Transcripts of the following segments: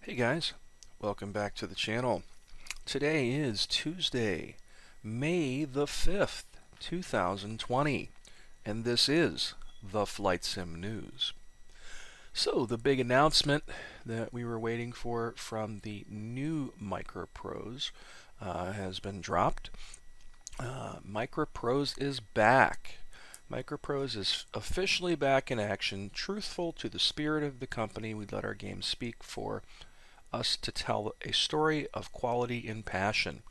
Hey guys, welcome back to the channel. Today is Tuesday, May the 5th, 2020, and this is the Flight Sim News. So, the big announcement that we were waiting for from the new Microprose has been dropped. Microprose is back. Microprose is officially back in action, truthful to the spirit of the company. We let our games speak for us to tell a story of quality and passion.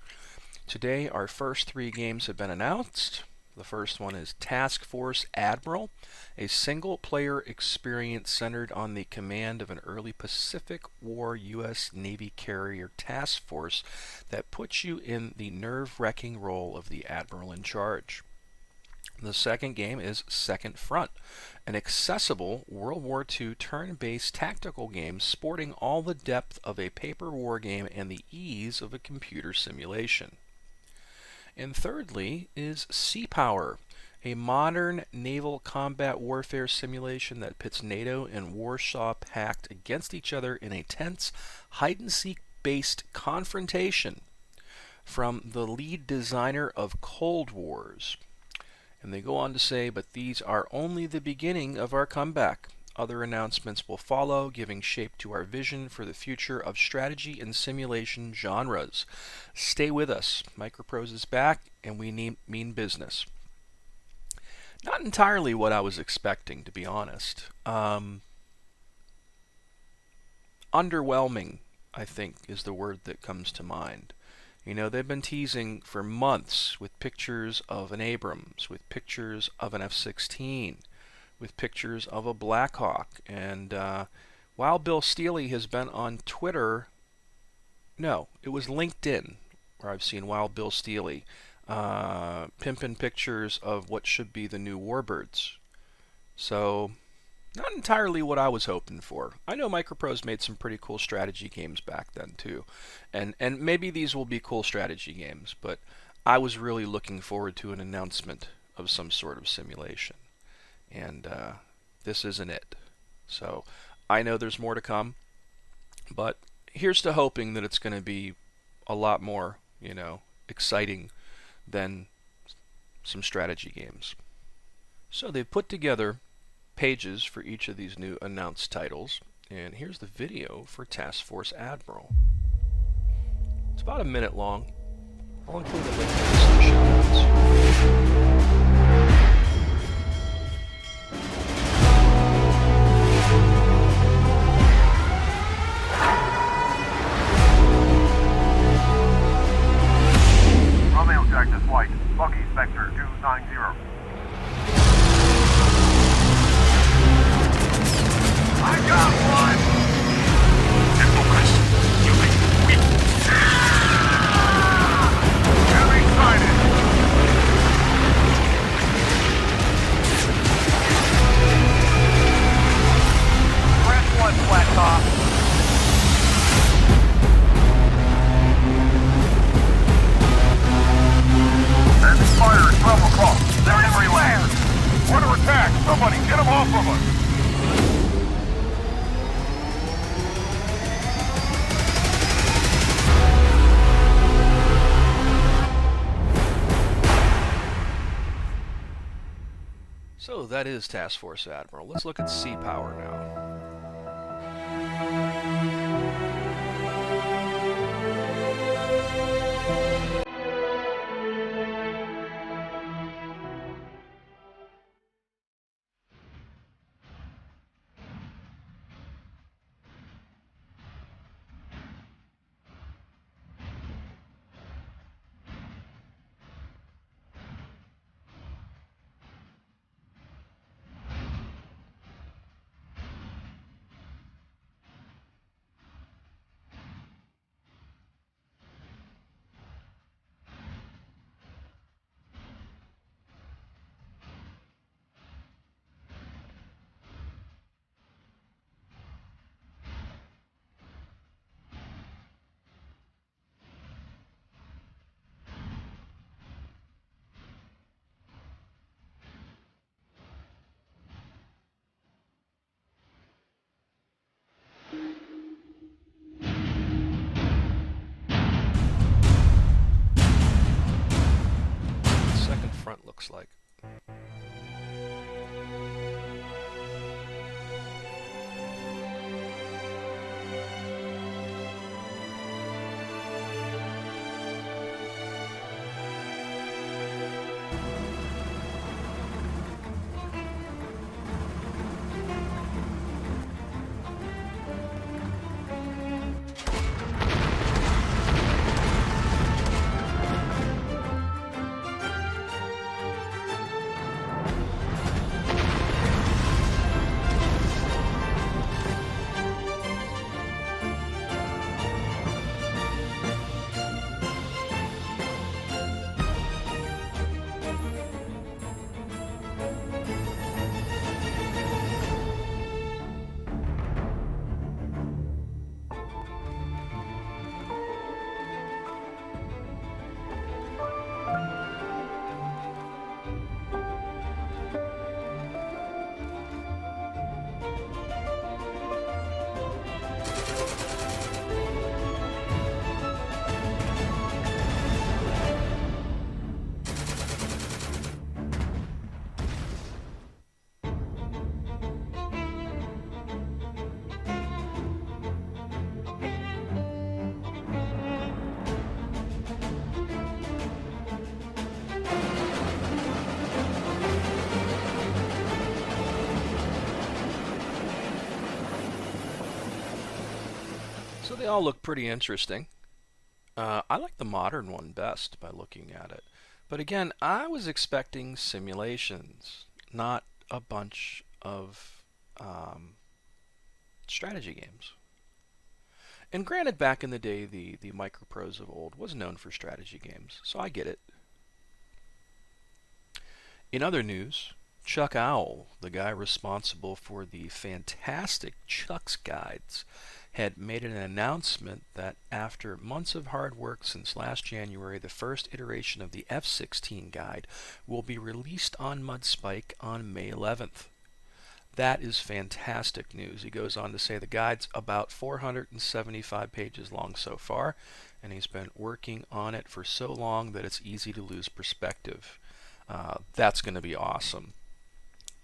Today, our first three games have been announced. The first one is Task Force Admiral, a single-player experience centered on the command of an early Pacific War U.S. Navy carrier task force that puts you in the nerve-wracking role of the admiral in charge. The second game is Second Front, an accessible World War II turn-based tactical game sporting all the depth of a paper war game and the ease of a computer simulation. And thirdly is Sea Power, a modern naval combat warfare simulation that pits NATO and Warsaw Pact against each other in a tense, hide-and-seek-based confrontation from the lead designer of Cold Wars. And they go on to say, but these are only the beginning of our comeback. Other announcements will follow, giving shape to our vision for the future of strategy and simulation genres. Stay with us. Microprose is back, and we mean business. Not entirely what I was expecting, to be honest. Underwhelming, I think, is the word that comes to mind. You know, they've been teasing for months with pictures of an Abrams, with pictures of an F-16, with pictures of a Black Hawk. And while Bill Steely has been on Twitter, no, it was LinkedIn where I've seen Wild Bill Steely pimping pictures of what should be the new Warbirds. So, not entirely what I was hoping for. I know Microprose made some pretty cool strategy games back then too, and maybe these will be cool strategy games, but I was really looking forward to an announcement of some sort of simulation, and this isn't it. So I know there's more to come, but here's to hoping that it's going to be a lot more, exciting than some strategy games. So they've put together pages for each of these new announced titles, and here's the video for Task Force Admiral. It's about a minute long. I'll include a link to this in the show notes. Romeo Jack to flight. Buggy Spectre 290. I got one! Get focused. You make it weak. Very excited. Press 1, flat top. Enemy fire is 12 across. They're everywhere! Order attack! Somebody get them off of us! So that is Task Force Admiral. Let's look at Sea Power now. So they all look pretty interesting. I like the modern one best by looking at it. But again, I was expecting simulations, not a bunch of strategy games. And granted, back in the day, the Microprose of old was known for strategy games, so I get it. In other news, Chuck Owl, the guy responsible for the fantastic Chuck's Guides, had made an announcement that after months of hard work since last January, the first iteration of the F-16 guide will be released on Mudspike on May 11th. That is fantastic news. He goes on to say the guide's about 475 pages long so far, and he's been working on it for so long that it's easy to lose perspective. That's going to be awesome.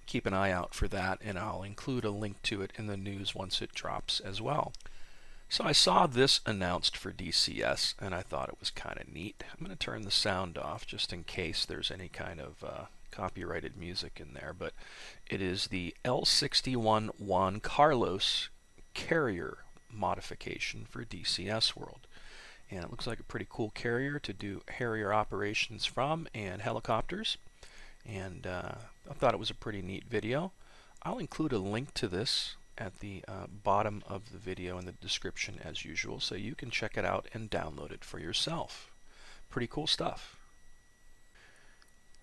Keep an eye out for that, and I'll include a link to it in the news once it drops as well. So I saw this announced for DCS, and I thought it was kind of neat. I'm going to turn the sound off just in case there's any kind of copyrighted music in there, but it is the L61 Juan Carlos carrier modification for DCS World. And it looks like a pretty cool carrier to do Harrier operations from and helicopters. And I thought it was a pretty neat video. I'll include a link to this at the bottom of the video in the description as usual, so you can check it out and download it for yourself. Pretty cool stuff.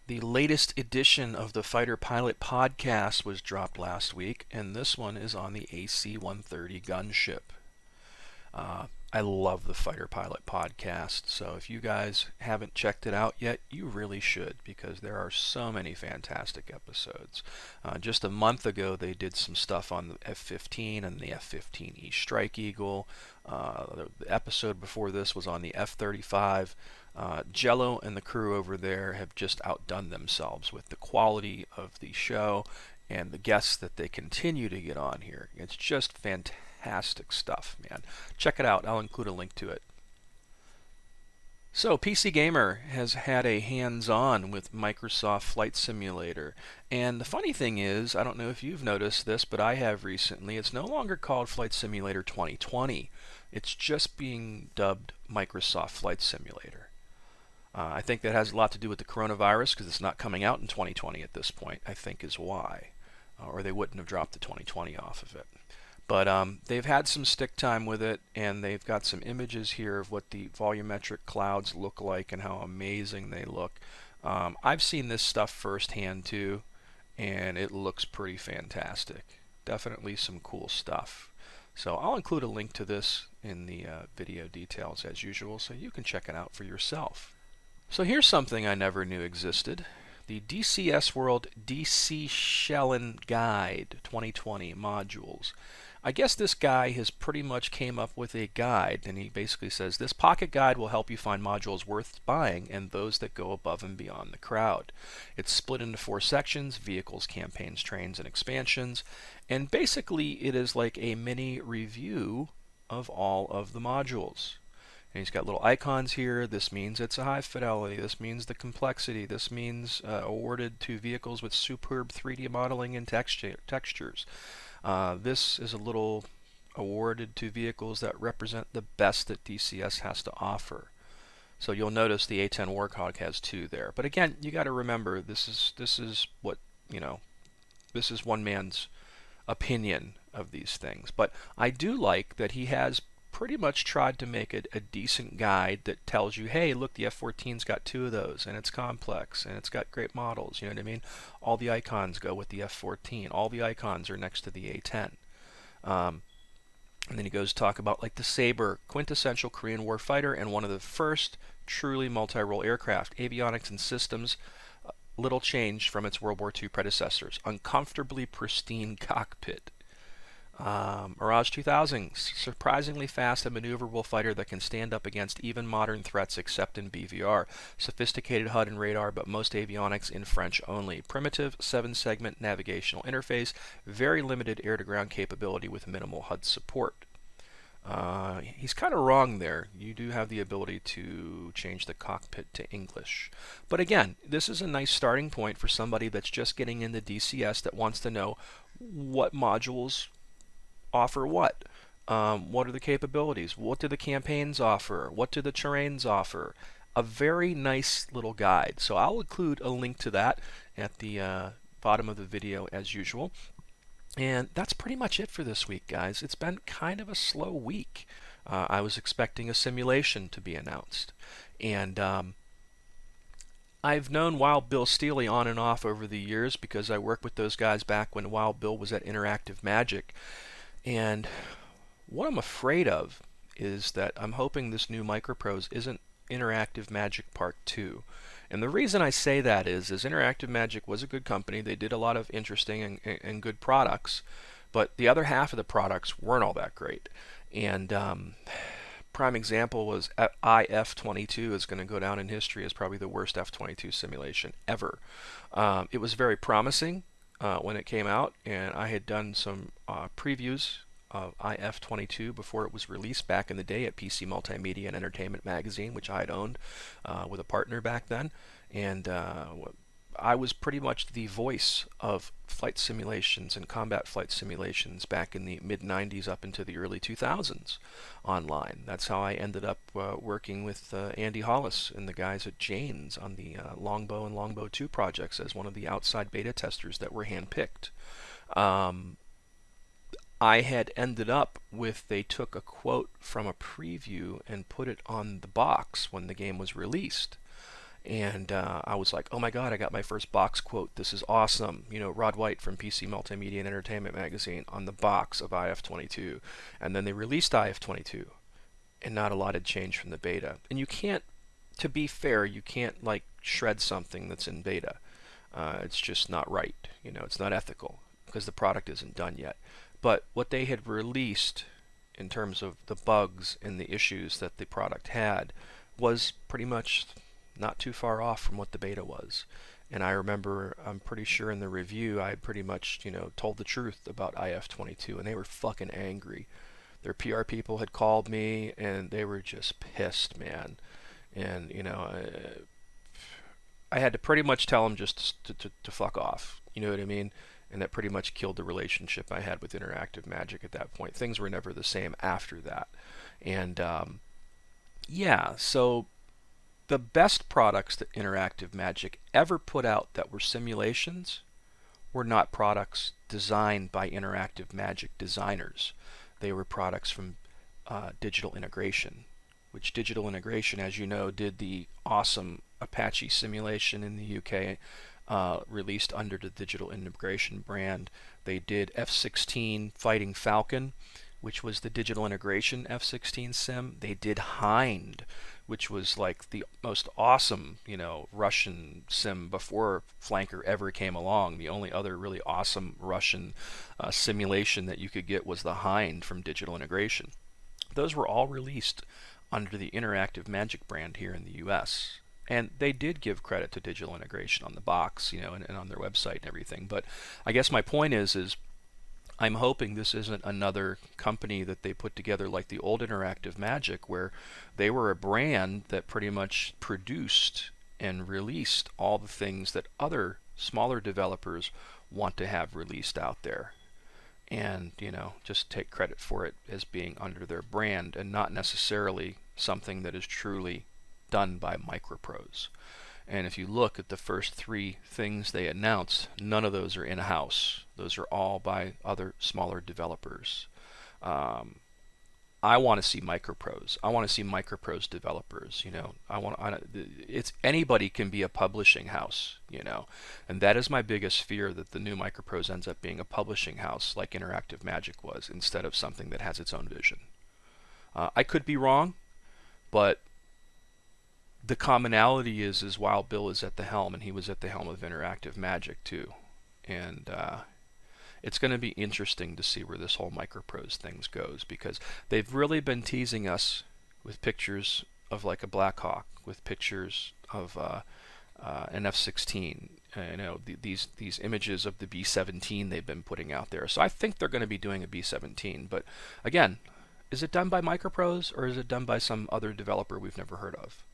The latest edition of the Fighter Pilot podcast was dropped last week, and this one is on the AC-130 gunship. I love the Fighter Pilot podcast, so if you guys haven't checked it out yet, you really should, because there are so many fantastic episodes. Just a month ago, they did some stuff on the F-15 and the F-15E Strike Eagle. The episode before this was on the F-35. Jello and the crew over there have just outdone themselves with the quality of the show and the guests that they continue to get on here. It's just fantastic stuff, man. Check it out. I'll include a link to it. So, PC Gamer has had a hands-on with Microsoft Flight Simulator. And the funny thing is, I don't know if you've noticed this, but I have recently, it's no longer called Flight Simulator 2020. It's just being dubbed Microsoft Flight Simulator. I think that has a lot to do with the coronavirus, because it's not coming out in 2020 at this point, I think is why. Or they wouldn't have dropped the 2020 off of it. But they've had some stick time with it, and they've got some images here of what the volumetric clouds look like and how amazing they look. I've seen this stuff firsthand too, and it looks pretty fantastic. Definitely some cool stuff. So I'll include a link to this in the video details as usual, so you can check it out for yourself. So here's something I never knew existed. The DCS World DC Michelin Guide 2020 modules. I guess this guy has pretty much came up with a guide, and he basically says, this pocket guide will help you find modules worth buying and those that go above and beyond the crowd. It's split into 4 sections: vehicles, campaigns, trains, and expansions. And basically it is like a mini review of all of the modules. And he's got little icons here. This means it's a high fidelity. This means the complexity. This means awarded to vehicles with superb 3D modeling and textures. This is a little awarded to vehicles that represent the best that DCS has to offer. So you'll notice the A-10 Warthog has 2 there. But again, you got to remember, this is what, this is one man's opinion of these things. But I do like that he has pretty much tried to make it a decent guide that tells you, hey, look, the F-14's got 2 of those, and it's complex, and it's got great models, you know what I mean? All the icons go with the F-14. All the icons are next to the A-10. And then he goes to talk about like the Sabre, quintessential Korean War fighter, and one of the first truly multi-role aircraft. Avionics and systems, little changed from its World War II predecessors. Uncomfortably pristine cockpit. Mirage 2000, surprisingly fast and maneuverable fighter that can stand up against even modern threats except in BVR. Sophisticated HUD and radar, but most avionics in French only. Primitive 7-segment navigational interface, very limited air-to-ground capability with minimal HUD support. He's kind of wrong there. You do have the ability to change the cockpit to English. But again, this is a nice starting point for somebody that's just getting into DCS that wants to know what modules offer what. What are the capabilities? What do the campaigns offer? What do the terrains offer? A very nice little guide. So I'll include a link to that at the bottom of the video as usual. And that's pretty much it for this week, guys. It's been kind of a slow week. I was expecting a simulation to be announced. And I've known Wild Bill Steely on and off over the years because I worked with those guys back when Wild Bill was at Interactive Magic. And what I'm afraid of is that I'm hoping this new Microprose isn't Interactive Magic Part 2. And the reason I say that is Interactive Magic was a good company. They did a lot of interesting and good products, but the other half of the products weren't all that great. And prime example was IF-22 is going to go down in history as probably the worst F-22 simulation ever. It was very promising when it came out, and I had done some previews of IF-22 before it was released back in the day at PC Multimedia and Entertainment Magazine, which I had owned with a partner back then. And I was pretty much the voice of flight simulations and combat flight simulations back in the mid-90s up into the early 2000s online. That's how I ended up working with Andy Hollis and the guys at Jane's on the Longbow and Longbow 2 projects as one of the outside beta testers that were handpicked. I had ended up with, they took a quote from a preview and put it on the box when the game was released. And I was like, oh my god, I got my first box quote. This is awesome. You know, Rod White from PC Multimedia and Entertainment Magazine on the box of IF-22. And then they released IF-22, and not a lot had changed from the beta. And you can't, to be fair, you can't like shred something that's in beta. It's just not right. You know, it's not ethical because the product isn't done yet. But what they had released in terms of the bugs and the issues that the product had was pretty much not too far off from what the beta was. And I remember, I'm pretty sure in the review, I pretty much, you know, told the truth about IF-22, and they were fucking angry. Their PR people had called me, and they were just pissed, man. And, you know, I had to pretty much tell them just to fuck off. You know what I mean? And that pretty much killed the relationship I had with Interactive Magic at that point. Things were never the same after that. And yeah, so the best products that Interactive Magic ever put out that were simulations were not products designed by Interactive Magic designers. They were products from Digital Integration, which Digital Integration, as you know, did the awesome Apache simulation in the UK, released under the Digital Integration brand. They did F-16 Fighting Falcon, which was the Digital Integration F-16 sim. They did Hind, which was like the most awesome, you know, Russian sim before Flanker ever came along. The only other really awesome Russian simulation that you could get was the Hind from Digital Integration. Those were all released under the Interactive Magic brand here in the US. And they did give credit to Digital Integration on the box, you know, and on their website and everything. But I guess my point is I'm hoping this isn't another company that they put together like the old Interactive Magic, where they were a brand that pretty much produced and released all the things that other smaller developers want to have released out there. And, you know, just take credit for it as being under their brand and not necessarily something that is truly done by Microprose. And if you look at the first three things they announced, none of those are in-house. Those are all by other smaller developers. I want to see Microprose. I want to see Microprose developers. You know, it's anybody can be a publishing house. You know, and that is my biggest fear, that the new Microprose ends up being a publishing house like Interactive Magic was, instead of something that has its own vision. I could be wrong, but the commonality is Wild Bill is at the helm, and he was at the helm of Interactive Magic too. And it's going to be interesting to see where this whole Microprose thing goes, because they've really been teasing us with pictures of like a Black Hawk, with pictures of an F-16, you know, these images of the B-17 they've been putting out there. So I think they're going to be doing a B-17, but again, is it done by Microprose or is it done by some other developer we've never heard of?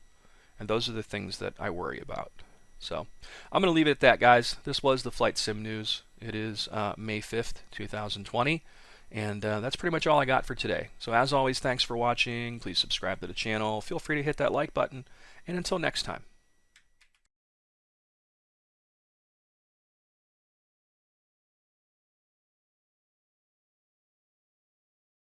And those are the things that I worry about. So I'm going to leave it at that, guys. This was the Flight Sim News. It is May 5th, 2020. And that's pretty much all I got for today. So as always, thanks for watching. Please subscribe to the channel. Feel free to hit that like button. And until next time.